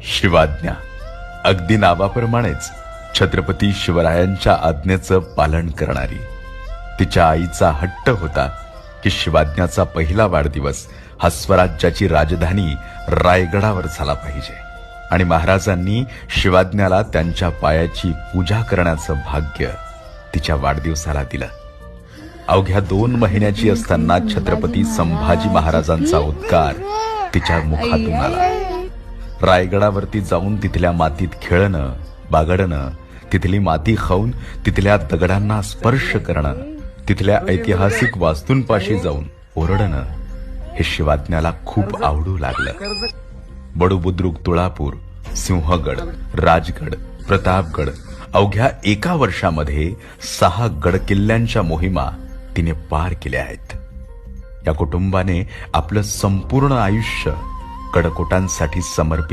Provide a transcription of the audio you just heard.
शिवाज्ञा अगदी नावाप्रमाणेच छत्रपती शिवरायांच्या आज्ञेचं पालन करणारी. तिच्या आईचा हट्ट होता की शिवाज्ञाचा पहिला वाढदिवस हा स्वराज्याची राजधानी रायगडावर झाला पाहिजे आणि महाराजांनी शिवाज्ञाला त्यांच्या पायाची पूजा करण्याचं भाग्य तिच्या वाढदिवसाला दिलं. अवघ्या 2 महिन्याची असताना छत्रपती संभाजी महाराजांचा उद्गार तिच्या मुखातून आला. रायगडावरती जाऊन तिथल्या मातीत खेळणं, बागडणं, तिथली माती खाऊन तिथल्या दगडांना स्पर्श करणं, तिथल्या ऐतिहासिक वास्तूंपाशी जाऊन ओरडणं हे शिवाज्ञाला खूप आवडू लागलं. बडूबुद्रुक, तुळापूर, सिंहगड, राजगड, प्रतापगड अवघ्या 1 वर्षामध्ये 6 गडकिल्ल्यांच्या मोहिमा तिने पार केल्या आहेत. या कुटुंबाने आपलं संपूर्ण आयुष्य कडकोटांसाठी समर्पित